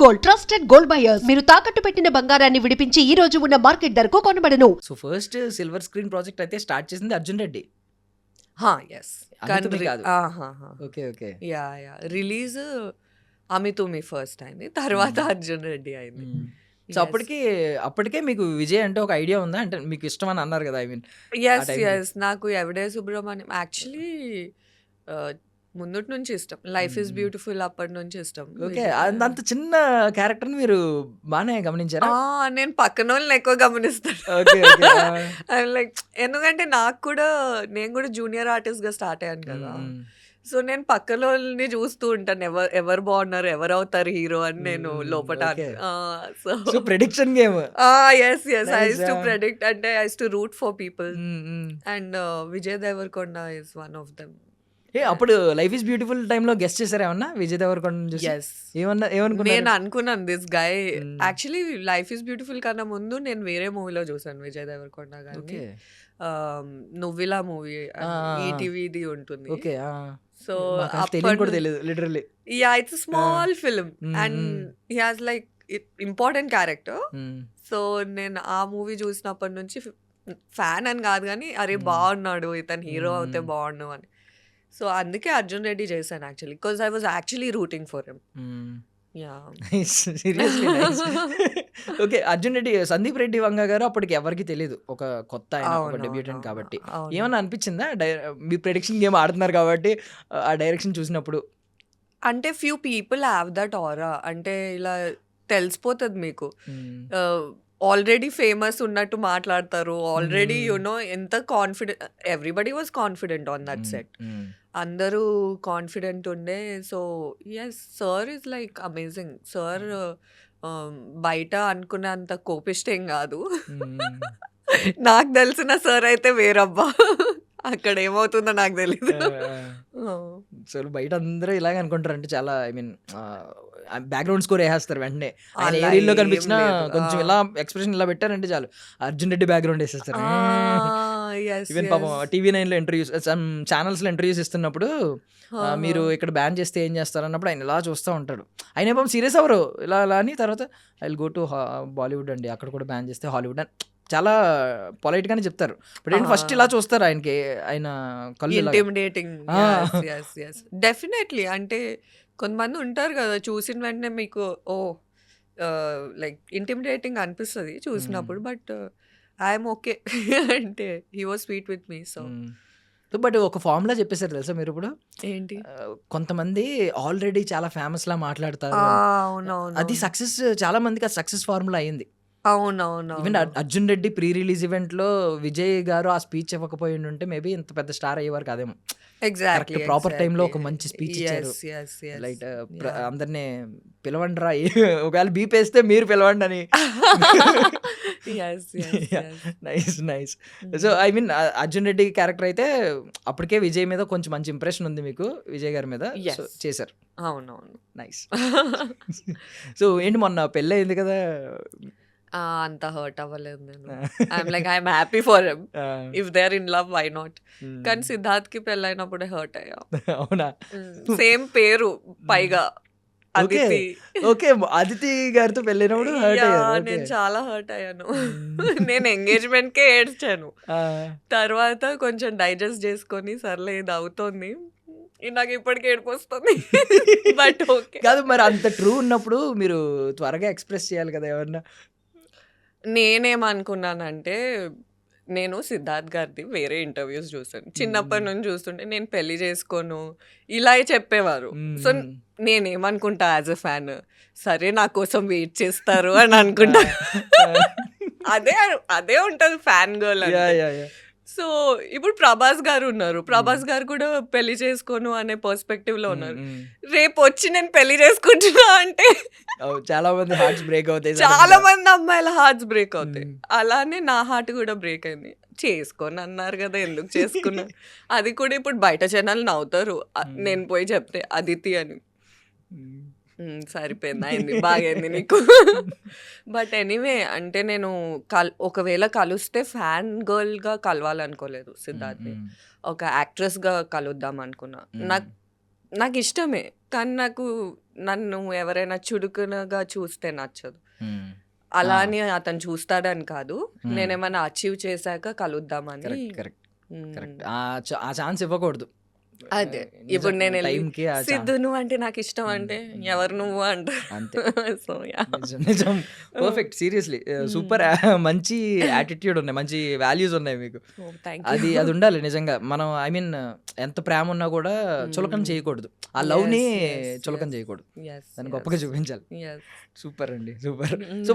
Gold, trusted gold buyers. మీరు తాకట్టు పెట్టిన బంగారాన్ని విడిపించి ఈ రోజు ఉన్న మార్కెట్ ధరకు కొనబడను. So first silver screen project అయితే స్టార్ట్ చేసింది అర్జున్ రెడ్డి. ఎస్ అమితుమి కాదు. Okay okay. Yeah release Amithumi first అయింది, తర్వాత అర్జున్ రెడ్డి అయింది. సో అప్పటికే మీకు విజయ్ అంటే ఒక ఐడియా ఉందా? అంటే మీకు ఇష్టం అని అన్నారు కదా, ఐ మీన్ ఎస్ నాకు ఎవడే సుబ్రహ్మణ్యం యాక్చువల్లీ ముందుటి నుంచి ఇష్టం. లైఫ్ ఇస్ బ్యూటిఫుల్ అప్పటి నుంచి ఇష్టం. ఓకే. అంత చిన్న క్యారెక్టర్ మీరు బాగానే గమనించారా? నేను పక్కన వాళ్ళని ఎక్కువ గమనిస్తాను. Okay okay. లైక్ ఎందుకంటే నేను కూడా జూనియర్ ఆర్టిస్ట్ గా స్టార్ట్ అయ్యాను కదా, సో నేను పక్కన వాళ్ళని చూస్తూ ఉంటాను, ఎవరు బాగున్నారు, ఎవరు అవుతారు హీరో అని నేను లోపల. So prediction game. Yes I used to predict, అంటే I used to root for people, and Vijay Deverakonda is one of them. అప్పుడు లైఫ్ ఇస్ బ్యూటిఫుల్ టైంలో గెస్ట్ చేశారు ఏమన్నా విజయ్ దేవరకొండ? నేను అనుకున్నాను this guy actually life is beautiful కన్నా ముందు నేను వేరే మూవీలో చూసాను విజయ్ దేవరకొండ గారిని. నువ్విలా మూవీ ఈటీవీది ఉంటుంది. So literally it's small film and he has like important character. So నేను ఆ మూవీ చూసినప్పటి నుంచి ఫ్యాన్ అని కాదు కానీ అరే బాగున్నాడు ఇతను హీరో అవుతే బాగుండు అని. సో అందుకే అర్జున్ రెడ్డి చేశాను actually, because I was actually rooting for him. Okay. Arjun Reddy, Sandeep Reddy Vanga garu అప్పటికి ఎవరికి తెలియదు, ఒక కొత్త డెబ్యూటెంట్ కాబట్టి. ఏమన్నా అనిపించిందా మీ ప్రెడిక్షన్ గేమ్ ఆడుతున్నారు కాబట్టి ఆ డైరెక్షన్ చూసినప్పుడు? అంటే ఫ్యూ పీపుల్ హ్యావ్ దట్ ఆరా, అంటే ఇలా తెలిసిపోతుంది మీకు. ఆల్రెడీ ఫేమస్ ఉన్నట్టు మాట్లాడతారు, ఆల్రెడీ ఎంత confident, everybody was confident on that set, అందరూ కాన్ఫిడెంట్ ఉండే. So yes sir is like amazing. Sir బయట అనుకున్నంత కోపిష్ట ఏం కాదు. నాకు తెలిసిన సార్ అయితే వేరబ్బా, అక్కడ ఏమవుతుందో నాకు తెలీదు. సో బయట అందరూ ఇలాగే అనుకుంటారు, అంటే చాలా ఐ మీన్ బ్యాక్గ్రౌండ్ స్కోర్ వేసేస్తారు వెంటనే. ఆయన ఏరియాలో కనిపించినా కొంచెం ఇలా ఎక్స్ప్రెషన్ ఇలా పెట్టారంటే చాలు అర్జున్ రెడ్డి బ్యాక్గ్రౌండ్ వేసేస్తారు. ఈవెన్ పాపం TV9లో ఇంటర్వ్యూస్, ఛానల్స్ లో ఇంటర్వ్యూస్ ఇస్తున్నప్పుడు మీరు ఇక్కడ బ్యాన్ చేస్తే ఏం చేస్తారు అన్నప్పుడు ఆయన ఇలా చూస్తూ ఉంటాడు. ఆయన పాపం సీరియస్ అవ్వరు, ఇలా అని తర్వాత I will go to Bollywood అండి, అక్కడ కూడా బ్యాన్ చేస్తే హాలీవుడ్ అని చాలా పొలైట్ గానే చెప్తారు. బట్ ఏంటి ఫస్ట్ ఇలా చూస్తారు ఆయనకి, ఆయన కళ్ళు ఇంటిమిడేటింగ్. డెఫినెట్లీ అంటే కొంతమంది ఉంటారు కదా, చూసిన వెంటనే మీకు లైక్ ఇంటిమిడేటింగ్ అనిపిస్తుంది చూసినప్పుడు, బట్ ఐఎమ్ ఓకే అంటే he was sweet with me. So but ఒక ఫార్ములా చెప్పేశారు తెలుసా మీరు ఇప్పుడు? ఏంటి? కొంతమంది ఆల్రెడీ చాలా ఫేమస్ లా మాట్లాడతారు, అది సక్సెస్, చాలా మందికి అది సక్సెస్ ఫార్ములా అయింది. Even Arjun Reddy pre release event లో విజయ్ గారు ఆ స్పీచ్ ఇవ్వకపోయి ఉంటే మేబీ ఇంత పెద్ద స్టార్ అయ్యేవారు కాదేమో. ఎగ్జాక్ట్లీ ప్రాపర్ టైంలో ఒక మంచి స్పీచ్ ఇచ్చారు. లైక్ అందరినీ పిలవండి రా, ఒకవేళ బీపేస్తే మీరు పిలవండి అని. Nice. So I mean Arjun Reddy character అయితే అప్పటికే విజయ్ మీద కొంచెం మంచి ఇంప్రెషన్ ఉంది మీకు, విజయ్ గారి మీద చేశారు. అవునవును, నైస్. సో ఏంటి మొన్న పెళ్ళి అయింది కదా, అంత హర్ట్ అవ్వలేదు నేను. I'm like I'm happy for him, if they are in love why not. కానీ సిద్ధార్థ్ కి పెళ్ళైనప్పుడే హర్ట్ అయ్యా. అవునా? సేమ్ పేరు పైగా అదితి. ఓకే, అదితి గారితో పెళ్ళినప్పుడు నేను చాలా హర్ట్ అయ్యాను. నేను ఎంగేజ్మెంట్ కే ఏడ్చాను, తర్వాత కొంచెం డైజెస్ట్ చేసుకొని సర్లే ఇది అవుతోంది, నాకు ఇప్పటికే ఏడుపు వస్తుంది. బట్ ఓకే కాదు, మరి అంత ట్రూ ఉన్నప్పుడు మీరు త్వరగా ఎక్స్ప్రెస్ చేయాలి కదా ఎవరన్నా. నేనేమనుకున్నానంటే, నేను సిద్ధార్థ్ గారిది వేరే ఇంటర్వ్యూస్ చూసాను, చిన్నప్పటి నుంచి చూస్తుంటే నేను పెళ్లి చేసుకోను ఇలా చెప్పేవారు. సో నేనేమనుకుంటా యాజ్ ఎ ఫ్యాన్, సరే నా కోసం వెయిట్ చేస్తారు అని అనుకుంటా. అదే ఉంటుంది ఫ్యాన్ గర్ల్. సో ఇప్పుడు ప్రభాస్ గారు ఉన్నారు, ప్రభాస్ గారు కూడా పెళ్లి చేసుకోను అనే పర్స్పెక్టివ్ లో ఉన్నారు. రేపు వచ్చి నేను పెళ్లి చేసుకుంటున్నా అంటే చాలా మంది హార్ట్స్ బ్రేక్ అవుతాయి, చాలా మంది అమ్మాయిల హార్ట్స్ బ్రేక్ అవుతాయి. అలానే నా హార్ట్ కూడా బ్రేక్ అయింది. చేసుకొని అన్నారు కదా, ఎందుకు చేసుకున్నా? అది కూడా ఇప్పుడు బయట జనాలు నవ్వుతారు నేను పోయి చెప్తే అదితి అని. సరిపోయింది, అయింది, బాగైంది నీకు. బట్ ఎనీవే, అంటే నేను ఒకవేళ కలిస్తే ఫ్యాన్ గర్ల్గా కలవాలనుకోలేదు సిద్ధార్థ్ని, ఒక యాక్ట్రెస్గా కలుద్దాం అనుకున్నా. నాకు ఇష్టమే, కానీ నాకు నన్ను ఎవరైనా చురుకునగా చూస్తే నచ్చదు. అలా అని అతను చూస్తాడని కాదు. నేనేమైనా అచీవ్ చేశాక కలుద్దామని. కరెక్ట్ కరెక్ట్ మ్మ్. కరెక్ట్ ఆ ఛాన్స్ ఇవ్వకూడదు. అదే నిజం, ఇప్పుడు నేను వెళ్ళి టైంకి ఆ ఛాన్స్ సిద్ధు నువ్వు అంటే నాకు ఇష్టం అంటే ఎవరు నువ్వు అంటారు. అంతే. So yeah. నిజం నిజం పర్ఫెక్ట్ సీరియస్లీ సూపర్. మంచి యాటిట్యూడ్ ఉన్నాయి, మంచి వాల్యూస్ ఉన్నాయి మీకు. థ్యాంక్ అది అది ఉండాలి నిజంగా. మనం ఐ మీన్ ఎంత ప్రేమ ఉన్నా కూడా చులకన చేయకూడదు, ఆ లవ్ ని చులకన చేయకూడదు, దాన్ని గొప్పగా చూపించాలి. సూపర్ అండి, సూపర్. సో